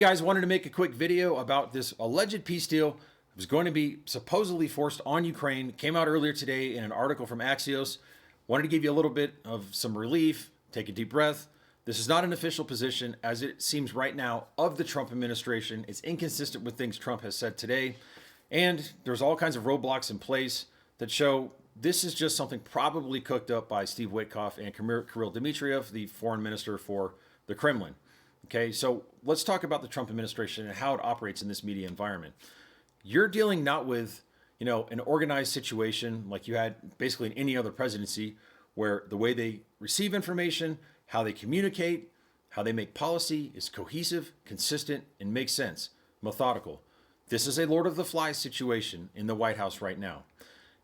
Guys, wanted to make a quick video about this alleged peace deal that was going to be supposedly forced on Ukraine. Came out earlier today in an article from Axios. Wanted to give you a little bit of some relief, take a deep breath. This is not an official position as it seems right now of the Trump administration. It's inconsistent with things Trump has said today. And there's all kinds of roadblocks in place that show this is just something probably cooked up by Steve Witkoff and Kirill Dmitriev, the foreign minister for the Kremlin. Okay, so let's talk about the Trump administration and how it operates in this media environment. You're dealing not with, an organized situation like you had basically in any other presidency where the way they receive information, how they communicate, how they make policy is cohesive, consistent, and makes sense, methodical. This is a Lord of the Flies situation in the White House right now.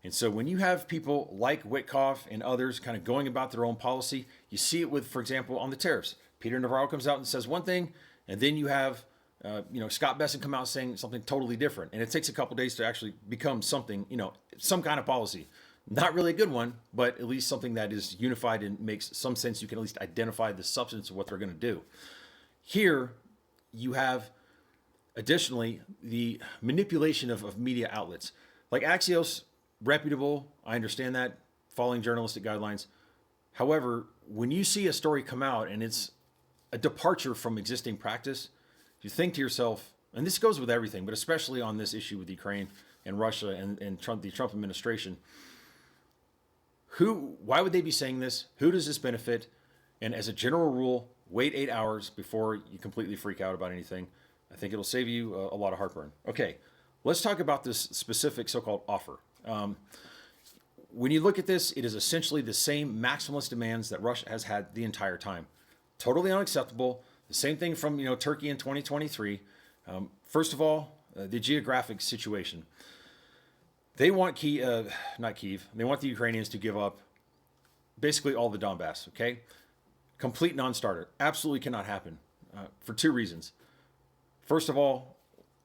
And so when you have people like Witkoff and others kind of going about their own policy, you see it with, for example, on the tariffs. Peter Navarro comes out and says one thing, and then you have, Scott Besson come out saying something totally different. And it takes a couple days to actually become something, some kind of policy. Not really a good one, but at least something that is unified and makes some sense. You can at least identify the substance of what they're going to do. Here, you have, additionally, the manipulation of media outlets. Like Axios, reputable, I understand that, following journalistic guidelines. However, when you see a story come out and it's a departure from existing practice, you think to yourself, and this goes with everything, but especially on this issue with Ukraine and Russia and Trump, the Trump administration, why would they be saying this? Who does this benefit? And as a general rule, wait 8 hours before you completely freak out about anything. I think it'll save you a lot of heartburn. Okay, let's talk about this specific so-called offer. When you look at this, it is essentially the same maximalist demands that Russia has had the entire time. Totally unacceptable. The same thing from Turkey in 2023. First of all, the geographic situation. They want not Kyiv. They want the Ukrainians to give up basically all the Donbass. Okay, complete non-starter. Absolutely cannot happen for two reasons. First of all,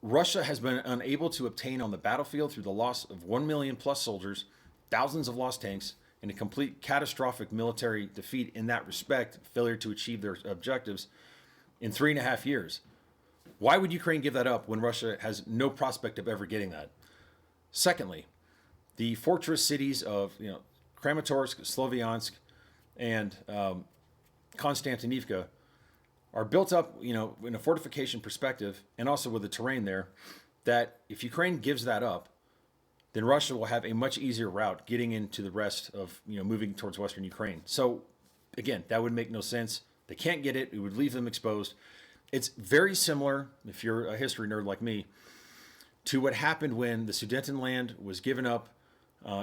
Russia has been unable to obtain on the battlefield through the loss of 1 million plus soldiers, thousands of lost tanks, and a complete catastrophic military defeat in that respect, failure to achieve their objectives in 3.5 years. Why would Ukraine give that up when Russia has no prospect of ever getting that? Secondly, the fortress cities of Kramatorsk, Sloviansk, and Konstantinivka are built up, in a fortification perspective and also with the terrain there, that if Ukraine gives that up, then Russia will have a much easier route getting into the rest of, moving towards Western Ukraine. So again, that would make no sense. They can't get it. It would leave them exposed. It's very similar, if you're a history nerd like me, to what happened when the Sudetenland was given up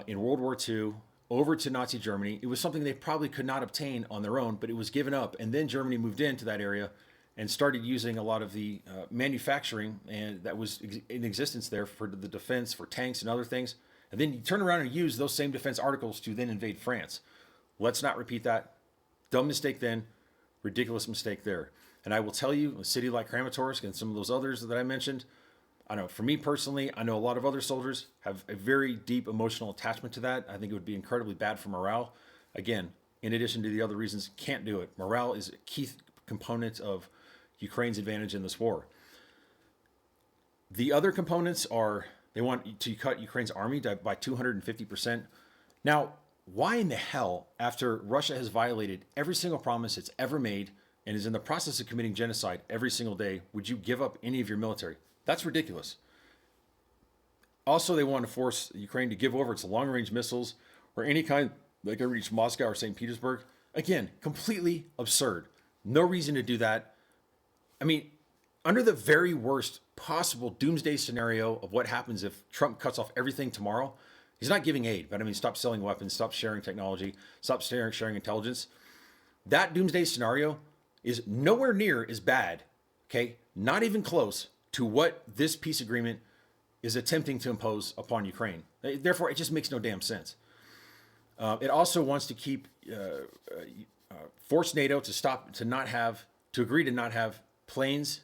in World War II over to Nazi Germany. It was something they probably could not obtain on their own, but it was given up. And then Germany moved into that area and started using a lot of the manufacturing and that was in existence there for the defense, for tanks and other things. And then you turn around and use those same defense articles to then invade France. Let's not repeat that. Dumb mistake then, ridiculous mistake there. And I will tell you, a city like Kramatorsk and some of those others that I mentioned, I know for me personally, I know a lot of other soldiers have a very deep emotional attachment to that. I think it would be incredibly bad for morale. Again, in addition to the other reasons, can't do it. Morale is a key component of Ukraine's advantage in this war. The other components are they want to cut Ukraine's army by 250%. Now, why in the hell, after Russia has violated every single promise it's ever made and is in the process of committing genocide every single day, would you give up any of your military? That's ridiculous. Also, they want to force Ukraine to give over its long-range missiles or any kind that can reach Moscow or St. Petersburg. Again, completely absurd. No reason to do that. I mean, under the very worst possible doomsday scenario of what happens if Trump cuts off everything tomorrow, he's not giving aid, but stop selling weapons, stop sharing technology, stop sharing intelligence. That doomsday scenario is nowhere near as bad, okay? Not even close to what this peace agreement is attempting to impose upon Ukraine. Therefore, it just makes no damn sense. It also wants to keep force NATO to agree to not have planes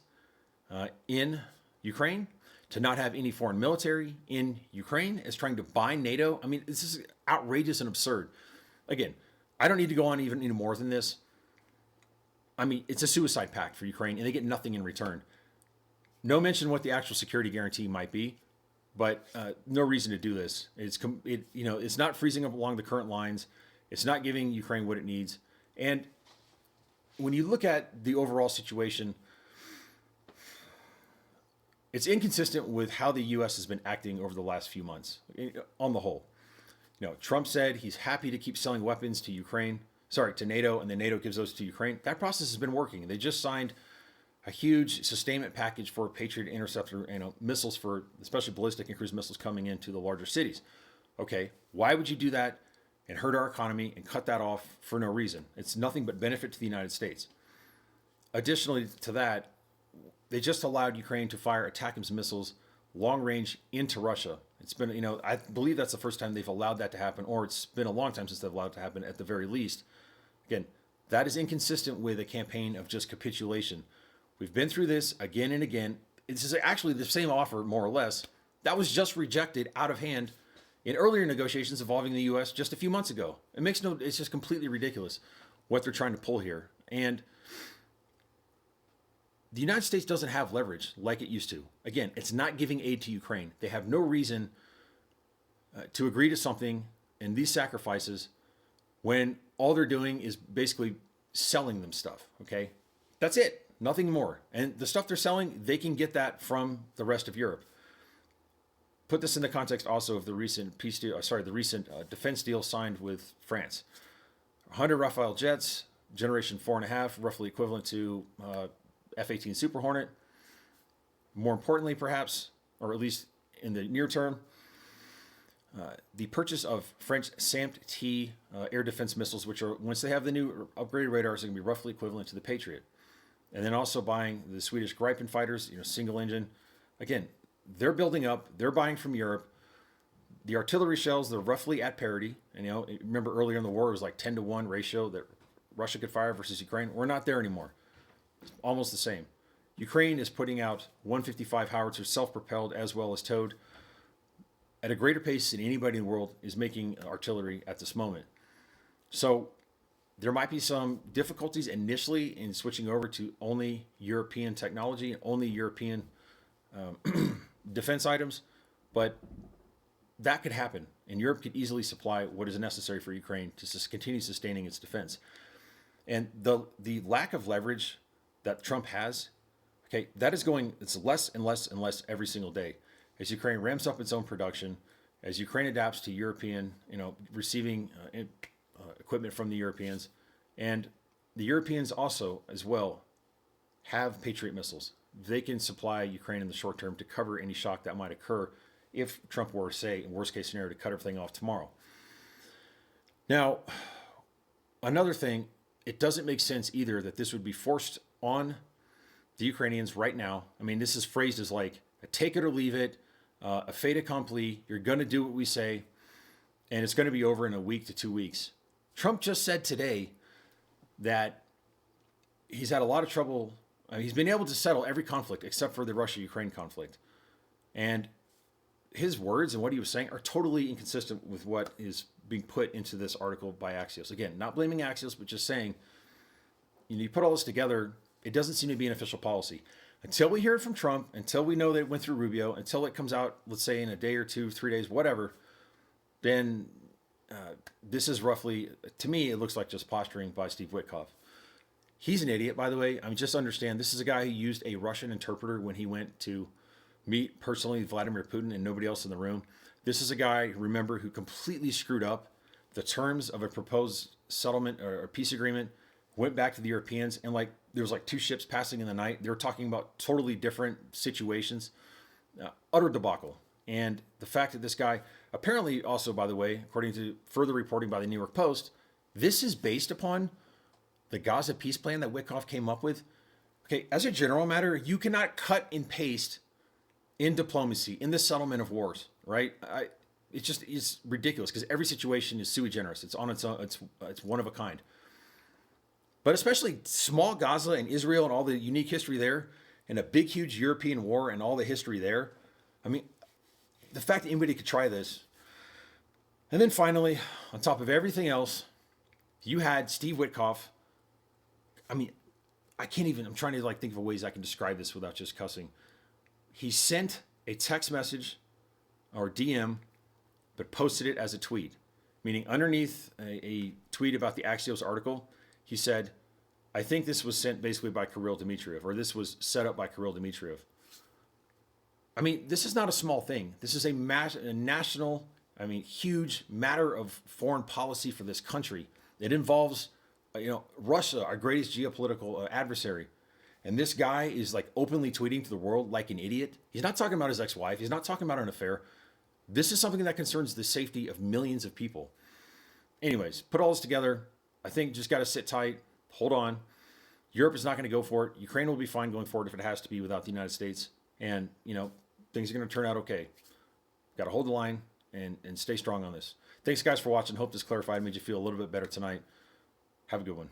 in Ukraine, to not have any foreign military in Ukraine. It's trying to bind NATO. I mean, this is outrageous and absurd. Again, I don't need to go on even any more than this. I mean, it's a suicide pact for Ukraine, and they get nothing in return. No mention what the actual security guarantee might be, but no reason to do this. It's not freezing up along the current lines. It's not giving Ukraine what it needs. And when you look at the overall situation, it's inconsistent with how the U.S. has been acting over the last few months on the whole. Trump said he's happy to keep selling weapons to to NATO, and then NATO gives those to Ukraine. That process has been working. They just signed a huge sustainment package for Patriot interceptor missiles, for especially ballistic and cruise missiles coming into the larger cities. Okay, why would you do that and hurt our economy and cut that off for no reason? It's nothing but benefit to the United States. Additionally to that, they just allowed Ukraine to fire ATACMS missiles long range into Russia. It's been, I believe that's the first time they've allowed that to happen, or it's been a long time since they've allowed it to happen at the very least. Again, that is inconsistent with a campaign of just capitulation. We've been through this again and again. This is actually the same offer, more or less, that was just rejected out of hand in earlier negotiations involving the U.S. just a few months ago. It's just completely ridiculous what they're trying to pull here. And the United States doesn't have leverage like it used to. Again, it's not giving aid to Ukraine. They have no reason to agree to something in these sacrifices when all they're doing is basically selling them stuff, okay? That's it. Nothing more. And the stuff they're selling, they can get that from the rest of Europe. Put this in the context also of the recent defense deal signed with France. 100 Rafale jets, generation 4.5, roughly equivalent to F-18 Super Hornet. More importantly, perhaps, or at least in the near term, the purchase of French SAMP-T air defense missiles, which are, once they have the new upgraded radars, are going to be roughly equivalent to the Patriot. And then also buying the Swedish Gripen fighters, single engine. Again, they're building up. They're buying from Europe. The artillery shells, they're roughly at parity. And remember earlier in the war, it was like 10-to-1 ratio that Russia could fire versus Ukraine. We're not there anymore. It's almost the same. Ukraine is putting out 155 howitzers, self-propelled as well as towed, at a greater pace than anybody in the world is making artillery at this moment. So there might be some difficulties initially in switching over to only European technology, only European defense items, but that could happen, and Europe could easily supply what is necessary for Ukraine to continue sustaining its defense. And the lack of leverage that Trump has, okay, that is it's less and less and less every single day as Ukraine ramps up its own production, as Ukraine adapts to European, receiving equipment from the Europeans. And the Europeans also, as well, have Patriot missiles. They can supply Ukraine in the short term to cover any shock that might occur if Trump were, say, in worst case scenario, to cut everything off tomorrow. Now, another thing, it doesn't make sense either that this would be forced on the Ukrainians right now. I mean, this is phrased as like a take it or leave it, a fait accompli. You're going to do what we say, and it's going to be over in a week to 2 weeks. Trump just said today that he's had a lot of trouble. He's been able to settle every conflict except for the Russia-Ukraine conflict. And his words and what he was saying are totally inconsistent with what is being put into this article by Axios. Again, not blaming Axios, but just saying, you put all this together, it doesn't seem to be an official policy. Until we hear it from Trump, until we know that it went through Rubio, until it comes out, let's say in a day or 2, 3 days, whatever, then this is roughly, to me, it looks like just posturing by Steve Witkoff. He's an idiot, by the way. I mean, just understand, this is a guy who used a Russian interpreter when he went to meet personally Vladimir Putin and nobody else in the room. This is a guy, remember, who completely screwed up the terms of a proposed settlement or peace agreement, went back to the Europeans, and there was 2 ships passing in the night. They were talking about totally different situations. Utter debacle. And the fact that this guy, apparently also, by the way, according to further reporting by the New York Post, this is based upon the Gaza peace plan that Witkoff came up with. Okay, as a general matter, you cannot cut and paste in diplomacy, in the settlement of wars, right? It's ridiculous because every situation is sui generis. It's on its own. It's one of a kind. But especially small Gaza and Israel and all the unique history there, and a big, huge European war and all the history there. I mean, the fact that anybody could try this. And then finally, on top of everything else, you had Steve Witkoff. I mean, I'm trying to think of ways I can describe this without just cussing. he sent a text message or DM, but posted it as a tweet. Meaning underneath a tweet about the Axios article, he said, I think this was sent basically by Kirill Dmitriev, or this was set up by Kirill Dmitriev. I mean, this is not a small thing. This is a national, huge matter of foreign policy for this country. It involves, Russia, our greatest geopolitical adversary. And this guy is like openly tweeting to the world like an idiot. He's not talking about his ex-wife. He's not talking about an affair. This is something that concerns the safety of millions of people. Anyways, put all this together. I think just got to sit tight, hold on. Europe is not going to go for it. Ukraine will be fine going forward if it has to be without the United States. And, things are going to turn out okay. Got to hold the line and stay strong on this. Thanks, guys, for watching. Hope this clarified, made you feel a little bit better tonight. Have a good one.